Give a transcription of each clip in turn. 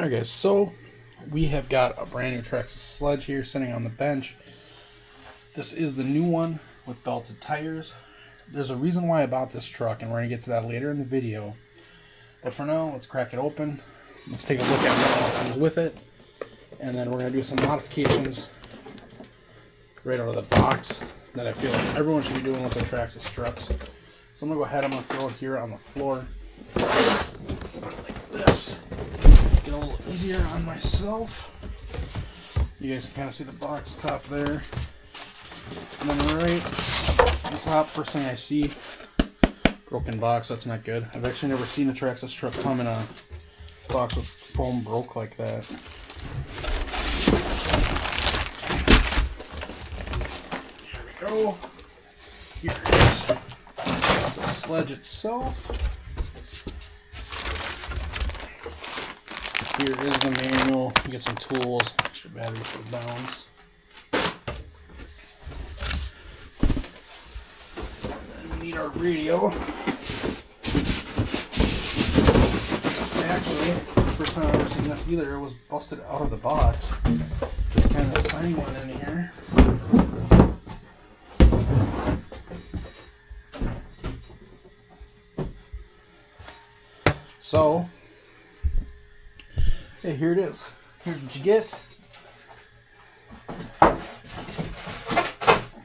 Alright guys, so we have got a brand new Traxxas Sledge here sitting on the bench. This is the new one with belted tires. There's a reason why I bought this truck, and we're going to get to that later in the video. But for now, let's crack it open. Let's take a look at what all comes with it. And then we're going to do some modifications right out of the box that I feel like everyone should be doing with their Traxxas trucks. So I'm going to go ahead, I'm going to throw it here on the floor like this. Get a little easier on myself. You guys can kind of see the box top there. And then right on top, first thing I see, broken box. That's not good. I've actually never seen a Traxxas truck come in a box with foam broke like that. Here we go. Here is the sledge itself. Here is the manual. You get some tools, extra battery for balance. And we need our radio. Actually, first time I've ever seen this either, it was busted out of the box. Just kind of sign one in here. So, hey, here it is. Here's what you get.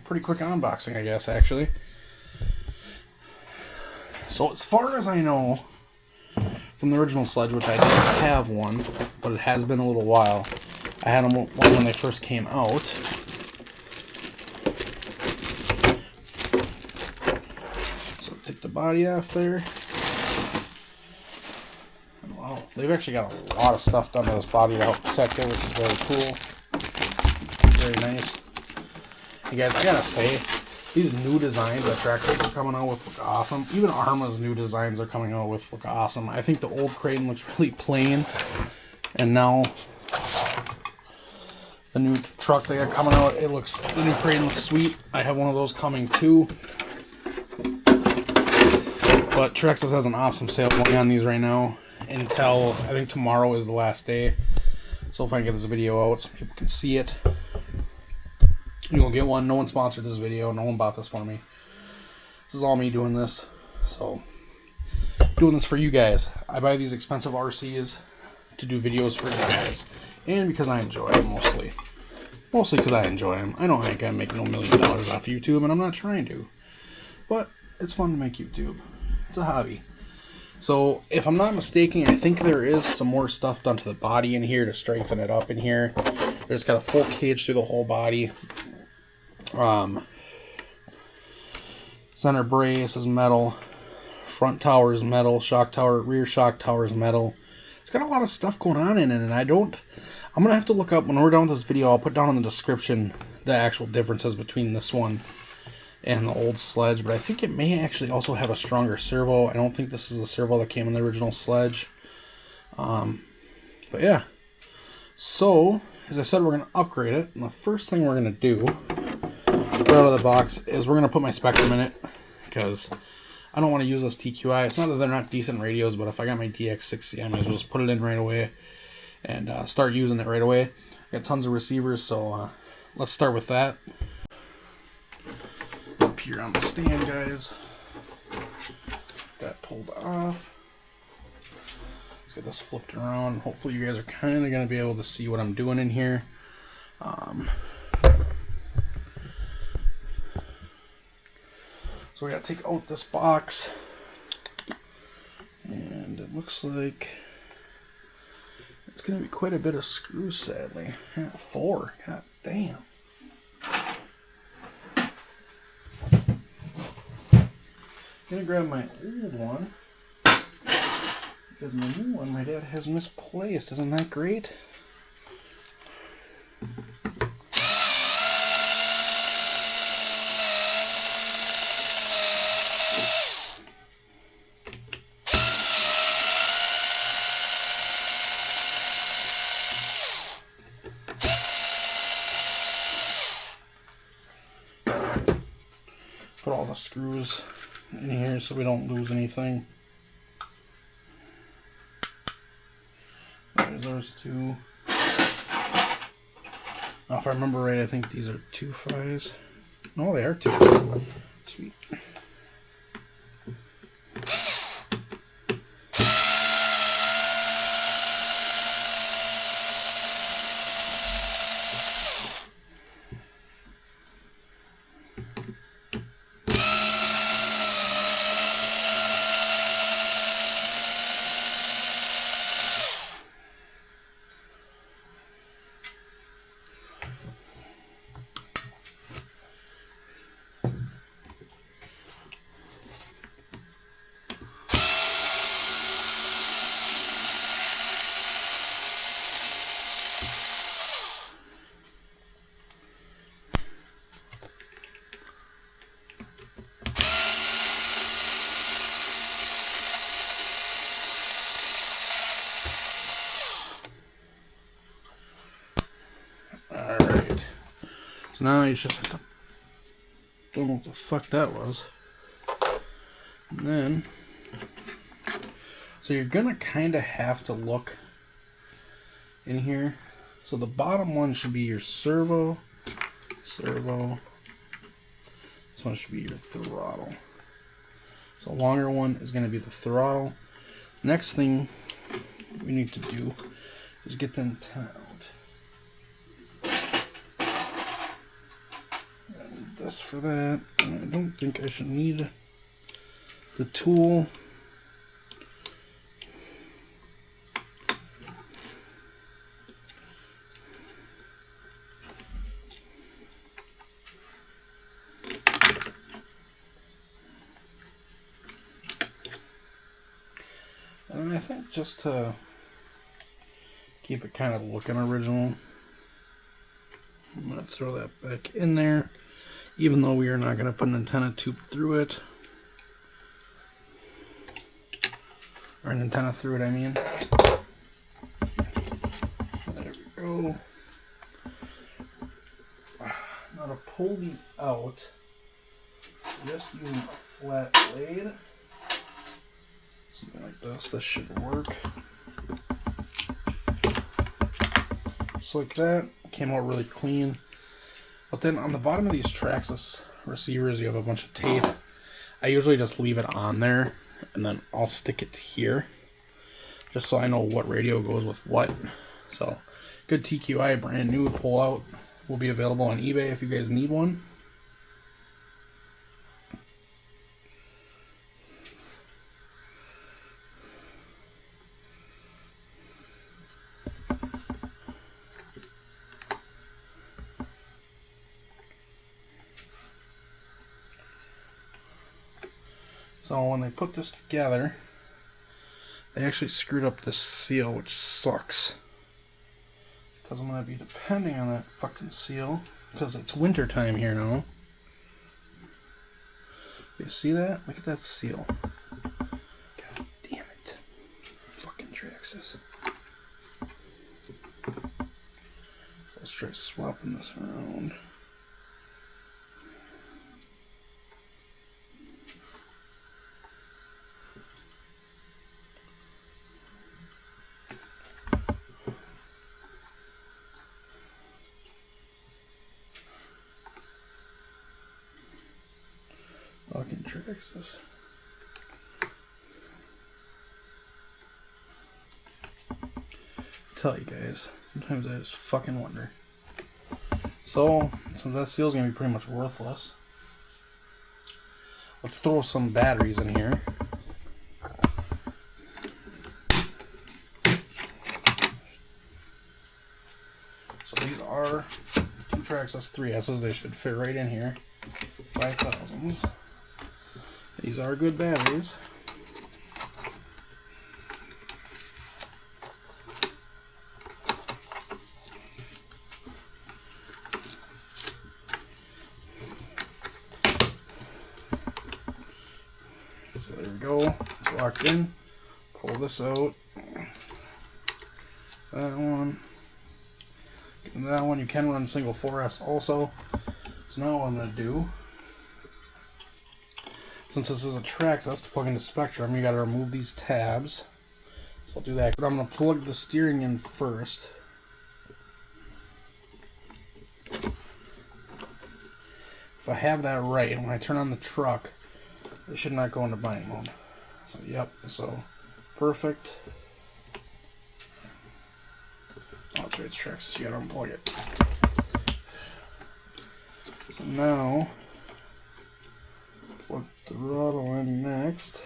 Pretty quick unboxing, I guess, actually. So, as far as I know, from the original Sledge, which I didn't have one, but it has been a little while. I had them when they first came out. So, take the body off there. Wow, they've actually got a lot of stuff done to this body to help protect it, which is very cool. Very nice. You guys, I gotta say, these new designs that Traxxas are coming out with look awesome. Even Arma's new designs are coming out with look awesome. I think the old Kraton looks really plain, and now the new truck they got coming out, the new Kraton looks sweet. I have one of those coming too. But Traxxas has an awesome sale going on these right now until I think tomorrow is the last day. So if I can get this video out so people can see it, you'll get one. No one sponsored this video. No one bought this for me. This is all me doing this. So, doing this for you guys. I buy these expensive RCs to do videos for you guys. And because I enjoy them mostly. Mostly because I enjoy them. I don't think I make no $1 million off YouTube, and I'm not trying to. But, it's fun to make YouTube. It's a hobby. So, if I'm not mistaken, I think there is some more stuff done to the body in here to strengthen it up in here. There's got a full cage through the whole body. Center brace is metal. Front tower is metal. Shock tower, rear shock tower is metal. It's got a lot of stuff going on in it, and I'm going to have to look up, when we're done with this video, I'll put down in the description the actual differences between this one and the old Sledge, but I think it may actually also have a stronger servo. I don't think this is the servo that came in the original Sledge. But yeah. So, as I said, we're going to upgrade it. And the first thing we're going to do, right out of the box, is we're going to put my Spectrum in it. Because I don't want to use this TQI. It's not that they're not decent radios, but if I got my Dx6c, I might as well just put it in right away and start using it right away. I got tons of receivers, so let's start with that. Up here on the stand, guys. That pulled off. Let's get this flipped around. Hopefully you guys are kind of going to be able to see what I'm doing in here. So we got to take out this box. And it looks like it's going to be quite a bit of screws, sadly. Yeah, 4. God damn. I'm going to grab my old one, because my new one my dad has misplaced. Isn't that great? Put all the screws in here so we don't lose anything. There's There's two. Now, if I remember right, I think these are 2 5s. No, they are 2. Sweet. Alright. So now you just have to... Don't know what the fuck that was. And then... So you're gonna kinda have to look in here. So the bottom one should be your servo. Servo. This one should be your throttle. So the longer one is gonna be the throttle. Next thing we need to do is get the antenna out. I need this for that. And I don't think I should need the tool. And I think just to keep it kind of looking original, I'm going to throw that back in there, even though we are not going to put an antenna tube through it. Or an antenna through it, I mean. There we go. Now to pull these out, just using a flat blade. Something like this. This should work. Just like that. Came out really clean. But then on the bottom of these Traxxas receivers, you have a bunch of tape. I usually just leave it on there, and then I'll stick it here, just so I know what radio goes with what. So, good TQI, brand new, pull out. Will be available on eBay if you guys need one. So when they put this together, they actually screwed up this seal, which sucks. Because I'm going to be depending on that fucking seal, because it's winter time here now. You see that? Look at that seal. God damn it. Fucking Traxxas. So let's try swapping this around. Fucking Traxxas. Tell you guys, sometimes I just fucking wonder. So, since that seal's gonna be pretty much worthless, let's throw some batteries in here. So these are two Traxxas 3S's. They should fit right in here. 5000s. These are good batteries. So there we go. It's locked in. Pull this out. That one. And that one you can run single 4S also. So now what I'm going to do, since this is a Traxxas to plug into Spectrum, you got to remove these tabs. So I'll do that. But I'm going to plug the steering in first. If I have that right, and when I turn on the truck, it should not go into bind mode. So, yep, so perfect. Oh, that's right, it's Traxxas, you gotta unplug it. So now, plug the throttle in next.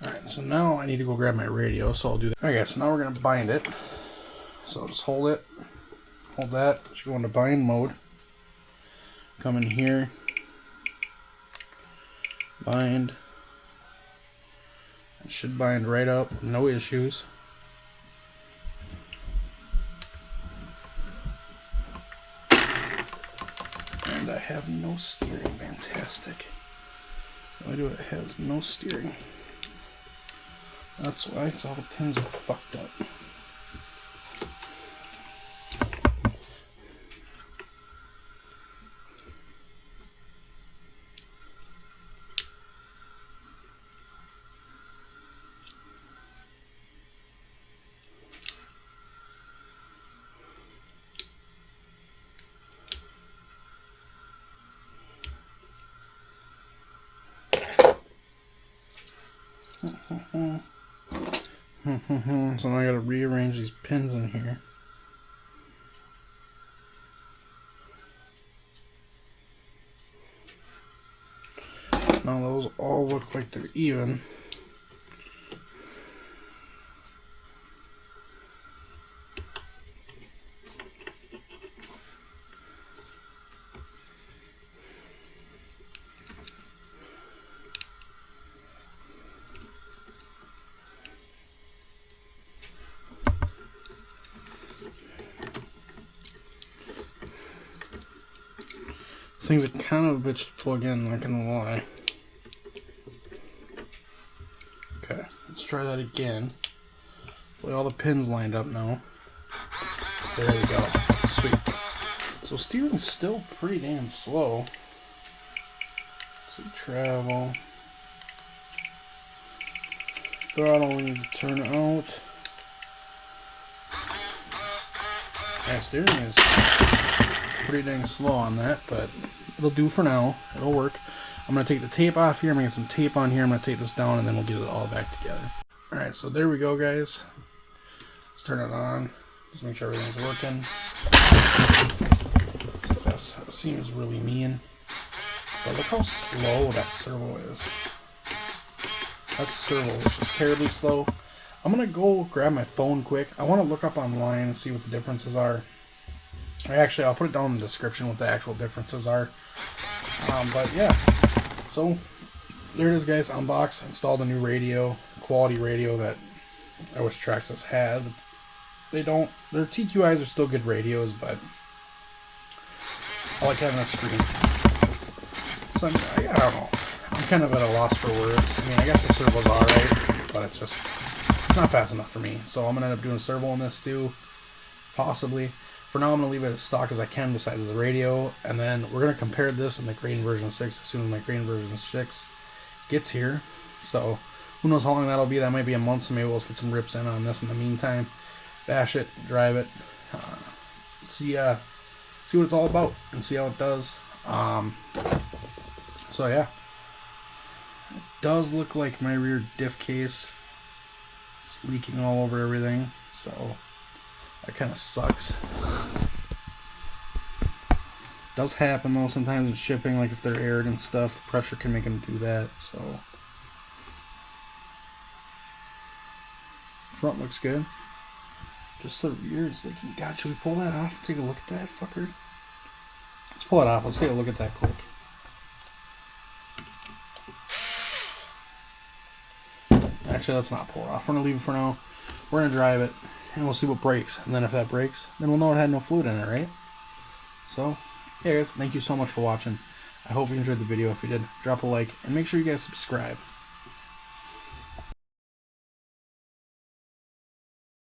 Alright, so now I need to go grab my radio, so I'll do that. Okay, so now we're going to bind it. So just hold it, hold that, it should go into bind mode. Come in here, bind. It should bind right up, no issues. And I have no steering, fantastic. Why do it have no steering? That's why, because all the pins are fucked up. So now I gotta rearrange these pins in here. Now those all look like they're even. Things are kind of a bitch to plug in, not gonna lie. Okay, let's try that again. Hopefully all the pins lined up now. There we go. Sweet. So steering's still pretty damn slow. So travel. Throttle, we need to turn out. Yeah, steering is pretty dang slow on that, but it'll do for now. It'll work. I'm going to take the tape off here. I'm going to get some tape on here. I'm going to take this down, and then we'll get it all back together. Alright, so there we go, guys. Let's turn it on. Just make sure everything's working. That seems really mean. But look how slow that servo is. That servo is just terribly slow. I'm going to go grab my phone quick. I want to look up online and see what the differences are. Actually, I'll put it down in the description what the actual differences are. But yeah, so there it is, guys. Unbox, installed a new radio, quality radio that I wish Traxxas had. They don't. Their TQIs are still good radios, but I like having a screen. So I don't know. I'm kind of at a loss for words. I mean, I guess the servo's alright, but it's not fast enough for me. So I'm gonna end up doing a servo on this too, possibly. For now, I'm going to leave it as stock as I can besides the radio, and then we're going to compare this and the Crane version 6 as soon as my Crane version 6 gets here. So, who knows how long that'll be. That might be a month, so maybe we'll get some rips in on this in the meantime. Bash it, drive it, see what it's all about, and see how it does. So yeah, it does look like my rear diff case is leaking all over everything, so that kind of sucks. Does happen though sometimes in shipping, like if they're aired and stuff, pressure can make them do that. So front looks good. Just the rear is leaking. God, should we pull that off and take a look at that fucker? Let's pull it off. Let's take a look at that quick. Actually, let's not pull it off. We're going to leave it for now. We're going to drive it, and we'll see what breaks. And then if that breaks, then we'll know it had no fluid in it, right? So, yeah guys, thank you so much for watching. I hope you enjoyed the video. If you did, drop a like, and make sure you guys subscribe.